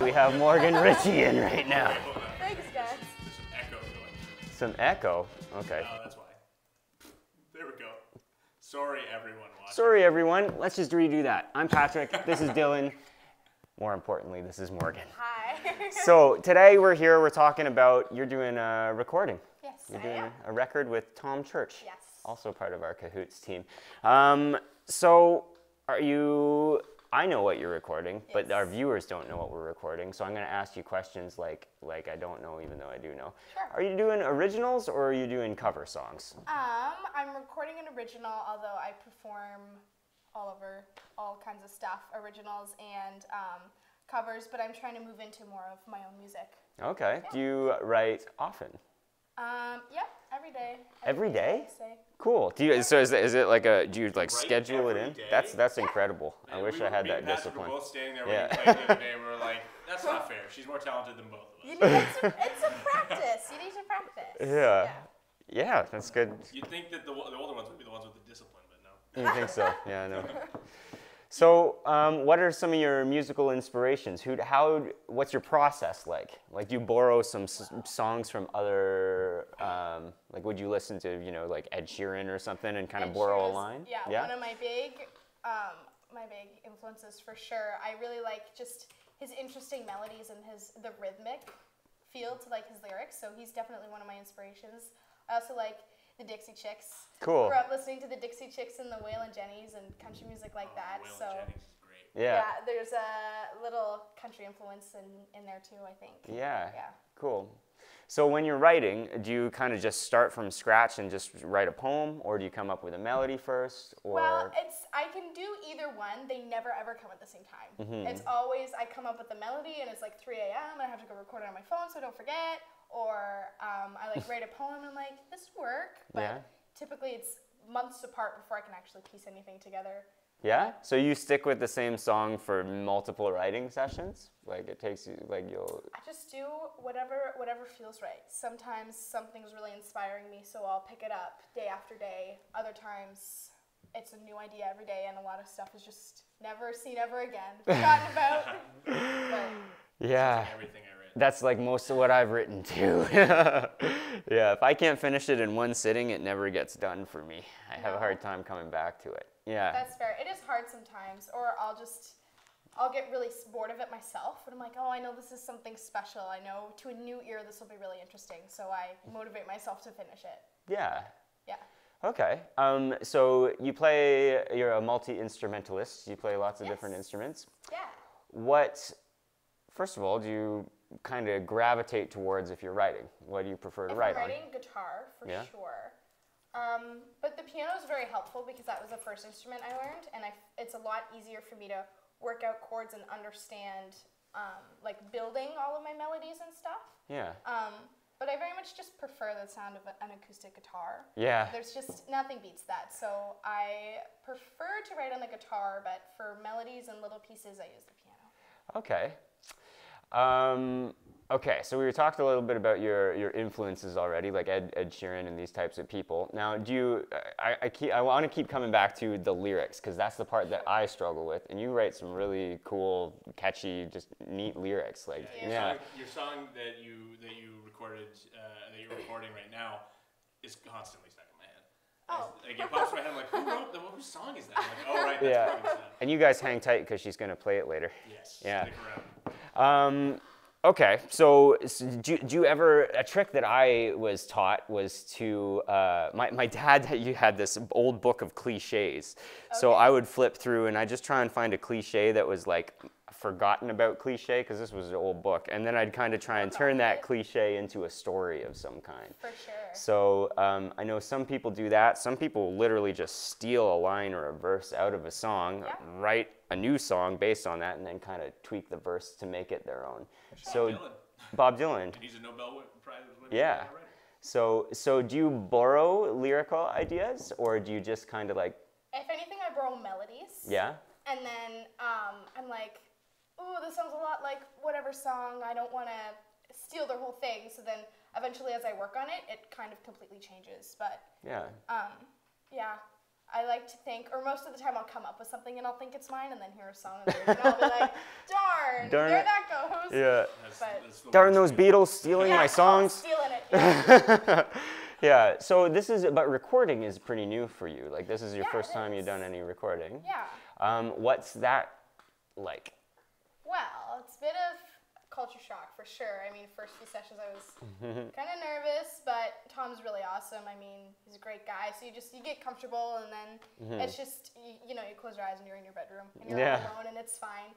we have Morgan Ritchie in right now. Thanks, guys. Some echo? Okay. Oh, that's why. There we go. Sorry, everyone watching. Sorry, everyone. Let's just redo that. I'm Patrick. This is Dylan. More importantly, this is Morgan. Hi. So today we're here. We're talking about you're doing a recording. Yes, You're I doing am. a record with Tom Church. Yes. Also part of our Cahoots team. So are you? I know what you're recording, but Yes. our viewers don't know what we're recording. So I'm going to ask you questions like I don't know, even though I do know. Sure. Are you doing originals or are you doing cover songs? I'm recording an original, although I perform all kinds of stuff, originals and covers, but I'm trying to move into more of my own music. Okay. Yeah. Do you write often? Yep, every day. Every day? I say. Cool. Do you? So is it like a? Do you like Write schedule it every in? day? That's incredible. I And wish we I had me that and Patrick discipline. Were both standing there Yeah. when you played the other day, and we were like, "That's not fair. She's more talented than both of us." You need, it's a practice. You need to practice. Yeah. Yeah, that's good. You'd think that the older ones would be the ones with the discipline, but no. You think so? Yeah, I know. So, what are some of your musical inspirations? What's your process like? Like, do you borrow some songs from other, like, would you listen to, like Ed Sheeran or something and kind of borrow a line? Yeah, one of my big influences for sure. I really like just his interesting melodies and the rhythmic feel to like his lyrics. So he's definitely one of my inspirations. I also like the Dixie Chicks. Cool. Grew up listening to the Dixie Chicks and the Waylon Jennings and country music like that. Waylon So Jennings is great. Yeah. there's a little country influence in there too, I think. Yeah. Yeah. Cool. So when you're writing, do you kind of just start from scratch and just write a poem, or do you come up with a melody first? Or Well, I can do either one. They never ever come at the same time. Mm-hmm. It's always I come up with a melody and it's like 3 a.m. and I have to go record it on my phone so I don't forget. Or I like write a poem and I'm like, this would work. But Yeah. typically it's months apart before I can actually piece anything together. Yeah? So you stick with the same song for multiple writing sessions? Like it takes you, like you'll... I just do whatever feels right. Sometimes something's really inspiring me, so I'll pick it up day after day. Other times it's a new idea every day, and a lot of stuff is just never seen ever again, forgotten about. But Yeah. Everything I read. That's like most of what I've written too. Yeah, if I can't finish it in one sitting, it never gets done for me. I have a hard time coming back to it. Yeah. that's fair. It is hard sometimes, or I'll get really bored of it myself, and I'm like, oh, I know this is something special. I know to a new ear this will be really interesting, so I motivate myself to finish it. Yeah. Yeah. Okay. So you're a multi-instrumentalist. You play lots of different instruments. Yeah. First of all, do you kind of gravitate towards if you're writing? What do you prefer to If write I'm on? writing, guitar, for Yeah. sure. But the piano is very helpful because that was the first instrument I learned, and it's a lot easier for me to work out chords and understand, like building all of my melodies and stuff. Yeah. But I very much just prefer the sound of an acoustic guitar. Yeah. There's just nothing beats that. So I prefer to write on the guitar, but for melodies and little pieces, I use the piano. Okay. Okay, so we talked a little bit about your influences already, like Ed Sheeran and these types of people. Now, I want to keep coming back to the lyrics because that's the part that I struggle with. And you write some really cool, catchy, just neat lyrics. Like, yeah. Your song that you recorded, that you're recording right now, is constantly stuck in my head. Oh. Like it pops in my head. I'm like, who wrote whose song is that? I'm like, oh right, that's Yeah. Morgan's song. And you guys hang tight because she's going to play it later. Yes. Yeah. Stick around. Okay, so do you ever, a trick that I was taught was to, my dad had this old book of cliches. So I would flip through and I just try and find a cliche that was like forgotten about cliche, because this was an old book. And then I'd kind of try and turn that cliche into a story of some kind. For sure. So I know some people do that. Some people literally just steal a line or a verse out of a song, write a new song based on that, and then kind of tweak the verse to make it their own. Bob Dylan. And he's a Nobel Prize winner. Yeah. So do you borrow lyrical ideas, or do you just kind of like? If anything, I borrow melodies. Yeah. And then I'm like, ooh, this sounds a lot like whatever song. I don't want to steal their whole thing. So then eventually, as I work on it, it kind of completely changes. But yeah. yeah, I like to think, or most of the time I'll come up with something and I'll think it's mine, and then hear a song and I'll be like, darn there it. that goes. Yeah. That's the Darn worst those feeling. Beatles stealing my Yeah, songs. stealing it. Yeah. Yeah, so this is, but recording is pretty new for you. Like, this is your Yeah, first it time you've is. done any recording. Yeah. What's that like? Well, it's a bit of culture shock for sure. I mean, first few sessions I was kind of nervous, but Tom's really awesome. I mean, he's a great guy. So you get comfortable, and then it's just you close your eyes and you're in your bedroom and you're all alone, and it's fine.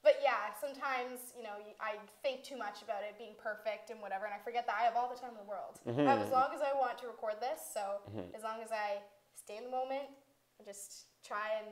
But yeah, sometimes I think too much about it being perfect and whatever, and I forget that I have all the time in the world. I have as long as I want to record this. So as long as I stay in the moment and just try and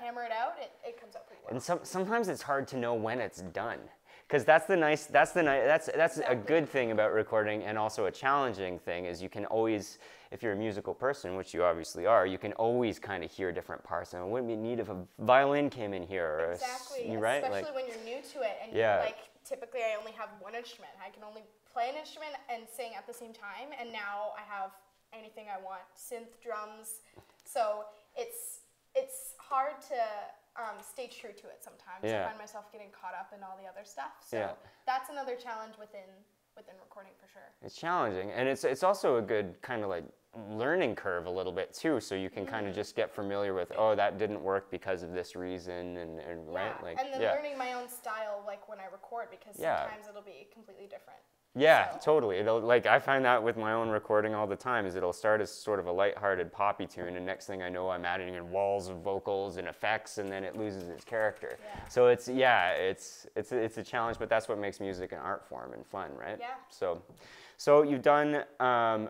hammer it out, it comes out pretty well. And sometimes it's hard to know when it's done, because that's a good thing about recording, and also a challenging thing is you can always, if you're a musical person, which you obviously are, you can always kind of hear different parts. And it wouldn't be neat if a violin came in here, or exactly, right? Especially when you're new to it, and typically I only have one instrument. I can only play an instrument and sing at the same time, and now I have anything I want, synth, drums. So it's hard to stay true to it sometimes. I find myself getting caught up in all the other stuff. So that's another challenge within recording for sure. It's challenging, and it's also a good kind of like learning curve a little bit too, so you can kind of just get familiar with, oh, that didn't work because of this reason, and right? Like, and then learning my own style, like when I record, because sometimes it'll be completely different. Yeah, totally. It'll, like, I find that with my own recording all the time, is it'll start as sort of a lighthearted poppy tune, and next thing I know, I'm adding in walls of vocals and effects, and then it loses its character. Yeah. So it's a challenge, but that's what makes music an art form and fun, right? Yeah. So you've done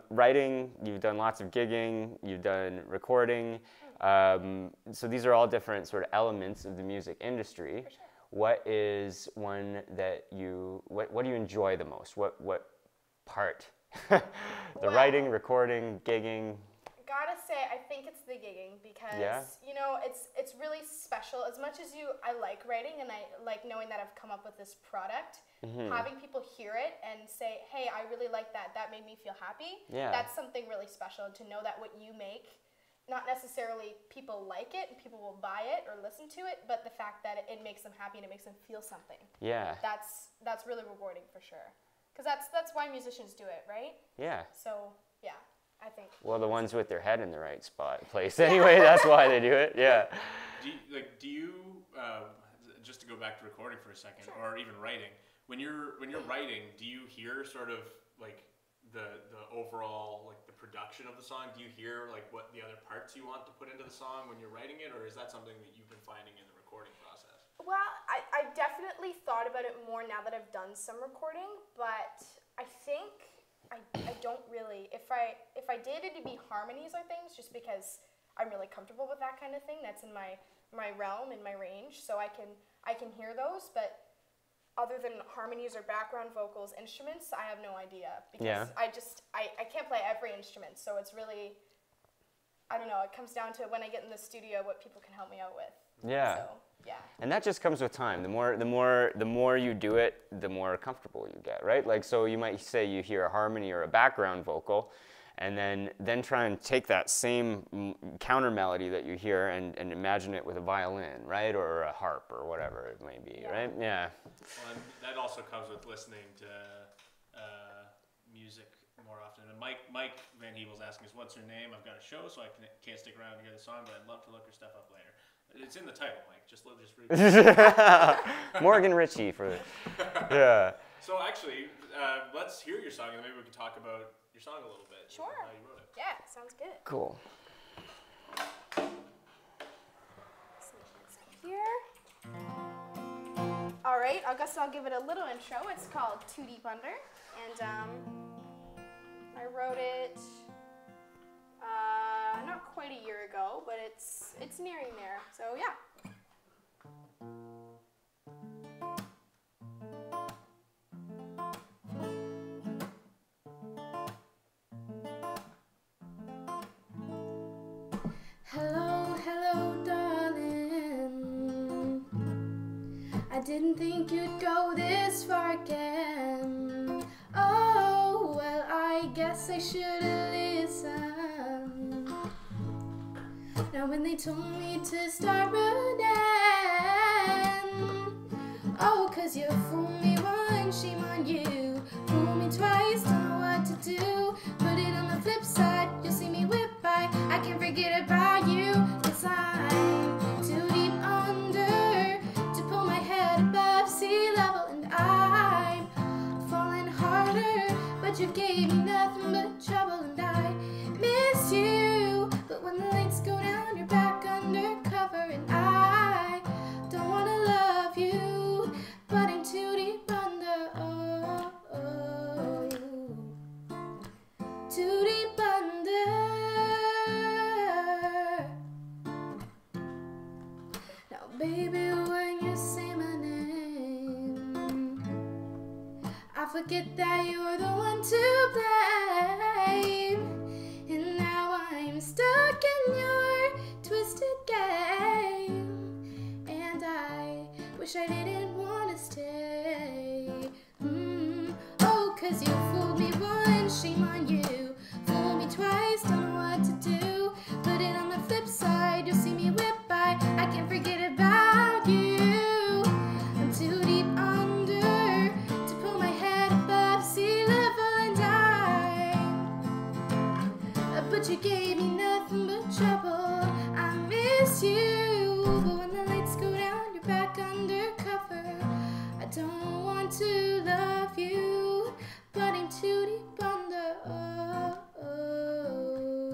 writing, you've done lots of gigging, you've done recording. So these are all different sort of elements of the music industry. For sure. What is one that what do you enjoy the most? What part? The writing, recording, gigging? Gotta say, I think it's the gigging, because it's really special. As much as I like writing and I like knowing that I've come up with this product, having people hear it and say, hey, I really like that, that made me feel happy, that's something really special. To know that what you make, not necessarily people like it and people will buy it or listen to it, but the fact that it makes them happy and it makes them feel something. Yeah. That's really rewarding for sure. Because that's why musicians do it, right? Yeah. So, yeah, I think. Well, the ones with their head in the right place anyway, that's why they do it, yeah. Do you just to go back to recording for a second, or even writing, when you're writing, do you hear sort of like the overall, like the production of the song? Do you hear like what the other parts you want to put into the song when you're writing it, or is that something that you've been finding in the recording process? Well, I definitely thought about it more now that I've done some recording, but I think I don't really. If I did, it'd be harmonies or things, just because I'm really comfortable with that kind of thing. That's in my realm, in my range, so I can hear those, but other than harmonies or background vocals, instruments, I have no idea, because I can't play every instrument, so it's really, I don't know, it comes down to when I get in the studio what people can help me out with. Yeah. So, yeah. And that just comes with time. The more you do it, the more comfortable you get, right? Like, so you might say you hear a harmony or a background vocal, and then try and take that same counter melody that you hear and imagine it with a violin, right? Or a harp or whatever it may be, right? Yeah. Well, and that also comes with listening to music more often. And Mike Van Heebel's asking us, what's her name? I've got a show, so I can't stick around to hear the song, but I'd love to look her stuff up later. It's in the title, Mike. Just read it. Morgan Ritchie for yeah. So actually, let's hear your song, and maybe we can talk about your song a little bit. Sure. How you wrote it. Yeah, sounds good. Cool. Here. All right, I guess I'll give it a little intro. It's called Too Deep Under, and I wrote it not quite a year ago, but it's nearing there. So yeah. Hello, hello, darling. I didn't think you'd go this far again. Oh, well, I guess I should've listened. Now when they told me to start running, oh, 'cause you fooled me once, shame on you. Fool me twice, don't know what to do. Put it on the flip side, you'll see me whip by. I can't forget about you, 'cause I'm too deep under to pull my head above sea level. And I'm falling harder, but you gave me nothing but trouble. And I miss you, but when the lights go down, you're back undercover. And I don't wanna love you, but I'm too deep under. Oh, oh, too deep under. Now, baby, when you say my name, I forget that you're the one to blame. And now I'm stuck in your twisted game. And I wish I didn't want to stay. Oh, 'cause you fooled me once, shame on you. Fooled me twice, don't know what to do. Put it on the flip side, you'll see me whip by. I can't forget about you. I'm too deep under to pull my head above sea level. And but you gave me nothing but trouble. I miss you, but when the lights go down, you're back undercover. I don't want to love you, but I'm too deep under. Oh, oh,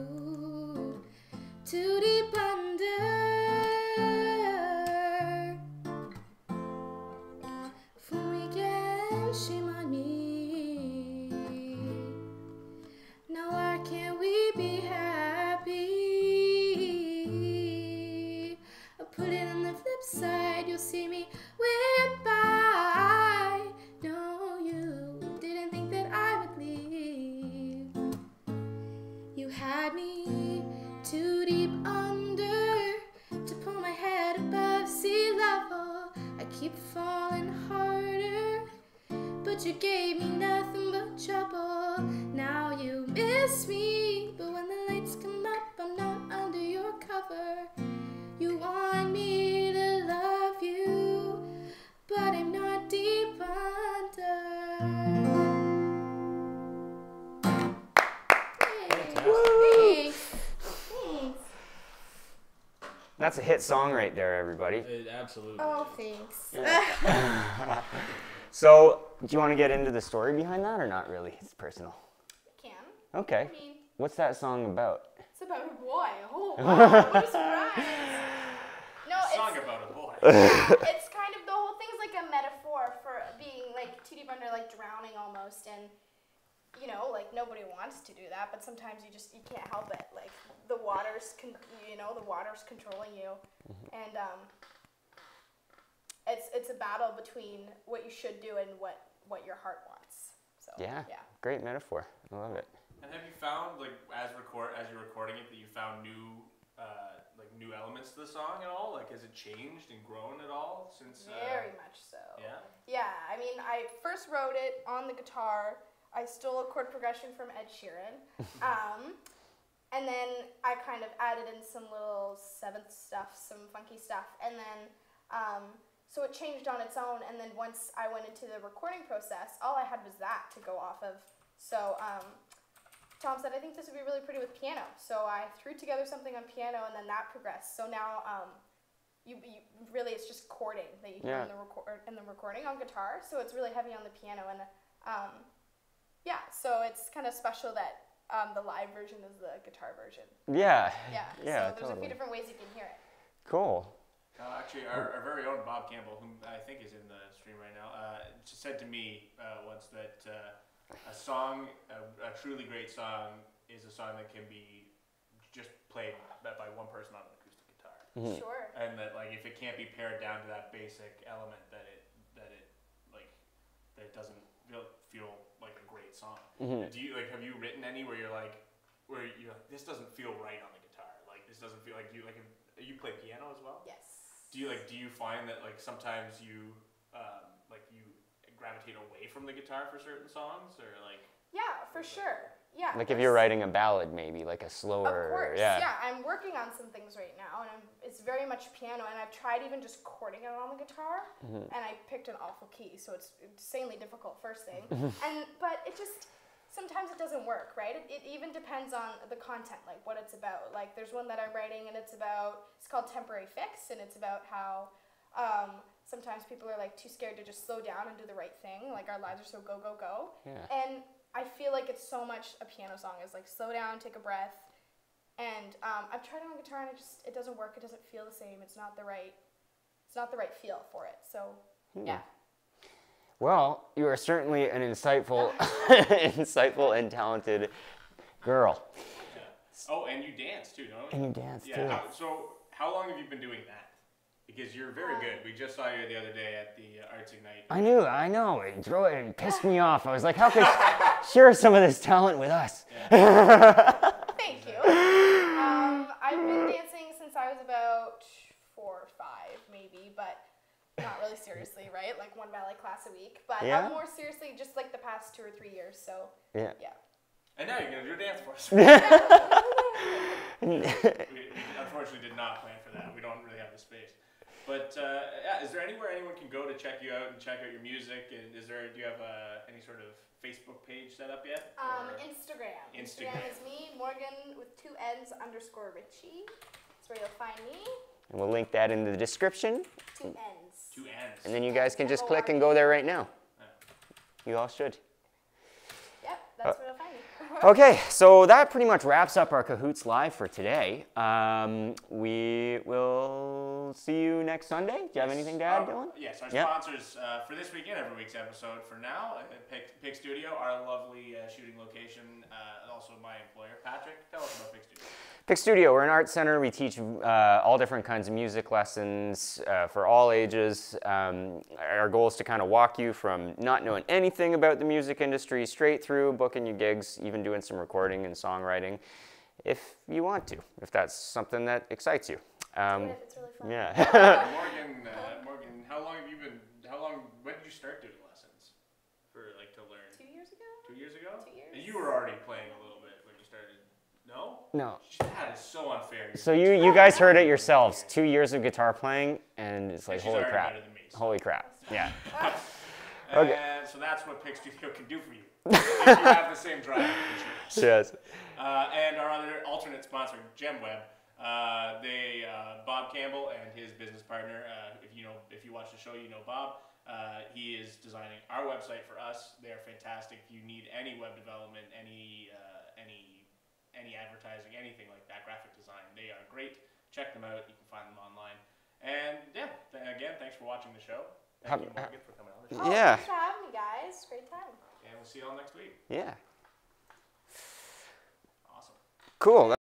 too deep under. Fool me again, shame on me. Now why can't we be happy? I'll put it on the flip side, you'll see me whip by. No, you didn't think that I would leave. You had me too deep under to pull my head above sea level. I keep falling harder, but you gave me nothing but trouble. Now you miss me, but when the lights come up, I'm not under your cover. You want me to love you, but I'm not deep under. Thanks. Thanks. That's a hit song right there, everybody. It absolutely. Oh, thanks. So, do you want to get into the story behind that or not really? It's personal. Can. Okay. I mean, What's that song about? it's about a boy. Oh, wow, what a surprise. No, Song about a boy. it's kind of, the whole thing's like a metaphor for being like too deep under, like drowning almost. And, you know, like nobody wants to do that, but sometimes you can't help it. Like the water's, the water's controlling you. And, it's a battle between what you should do and what your heart wants. So Yeah. Great metaphor. I love it. And have you found, like, as you're recording it, that you found new elements to the song at all? Like, has it changed and grown at all since? Very much so. Yeah. Yeah. I mean, I first wrote it on the guitar. I stole a chord progression from Ed Sheeran, and then I kind of added in some little seventh stuff, some funky stuff, and then. So it changed on its own, and then once I went into the recording process, all I had was that to go off of. So Tom said, I think this would be really pretty with piano. So I threw together something on piano, and then that progressed. So now you really, it's just chording that you hear in the recording on guitar. So it's really heavy on the piano, and so it's kind of special that the live version is the guitar version. Yeah. So there's a few different ways you can hear it. Cool. Actually, our very own Bob Campbell, whom I think is in the stream right now, said to me once that a song, a truly great song, is a song that can be just played by one person on an acoustic guitar. Mm-hmm. Sure. And that, like, if it can't be pared down to that basic element, that it doesn't feel like a great song. Mm-hmm. Have you written any where you're like, this doesn't feel right on the guitar, like this doesn't feel like you play piano as well? Yes. Do you find that, like, sometimes you gravitate away from the guitar for certain songs, or like? Yeah, for sure. Yeah. Like if you're writing a ballad, maybe like a slower. Of course. Yeah. I'm working on some things right now, and it's very much piano. And I've tried even just chording it on the guitar, and I picked an awful key, so it's insanely difficult first thing. But it just sometimes it doesn't work, right? It even depends on the content, like what it's about. Like there's one that I'm writing, and it's called Temporary Fix, and it's about how sometimes people are like too scared to just slow down and do the right thing. Like our lives are so go, go, go. Yeah. And I feel like it's so much a piano song is like slow down, take a breath. And I've tried it on guitar, and it doesn't work. It doesn't feel the same. It's not the right feel for it. So yeah. Well, you are certainly an insightful, insightful and talented girl. Yeah. Oh, and you dance too, don't you? And you dance too. So how long have you been doing that? Because you're very good. We just saw you the other day at the Arts Ignite. I know. It pissed me off. I was like, how could share some of this talent with us? Yeah. Thank you. I've been dancing since I was about 4 or 5, maybe, but not really seriously, right? Like one ballet class a week. But more seriously, just like the past 2 or 3 years. So yeah. And now you're gonna do a dance for us. We unfortunately did not plan for that. We don't really have the space. But is there anywhere anyone can go to check you out and check out your music? And do you have any sort of Facebook page set up yet? Instagram. Instagram is me, Morgan with 2 N's _ Ritchie. That's where you'll find me. And we'll link that in the description. 2 N's. 2 N's. And then you guys can just click and go there right now. You all should. Yep, that's where you'll find me. Okay, so that pretty much wraps up our Cahoots Live for today. We will see you next Sunday. Do you have anything to add, Dylan? Yes, our sponsors for this week and every week's episode for now, Pig Studio, our lovely shooting location, also my employer. Patrick, tell us about Pig Studio. Pig Studio, we're an art center. We teach all different kinds of music lessons for all ages. Our goal is to kind of walk you from not knowing anything about the music industry straight through booking your gigs, even doing some recording and songwriting if you want to, if that's something that excites you. It's really fun. Yeah. Morgan, when did you start doing lessons to learn? 2 years ago? 2 years ago? 2 years. And you were already playing a little bit when you started. No? No. That is so unfair. So you guys heard it yourselves. 2 years of guitar playing, and it's like, holy crap. Better than me, so. Holy crap. Yeah. Okay. And so that's what Pig Studio can do for you. If you have the same drive. Yes. And our other alternate sponsor, GemWeb, Bob Campbell and his business partner, if you watch the show, you know Bob. He is designing our website for us. They are fantastic. If you need any web development, any advertising, anything like that, graphic design, they are great. Check them out. You can find them online. And again, thanks for watching the show. Thank you, Morgan, for coming on the show. Yeah. Thanks for having me, guys. Great time. And we'll see you all next week. Yeah. Awesome. Cool.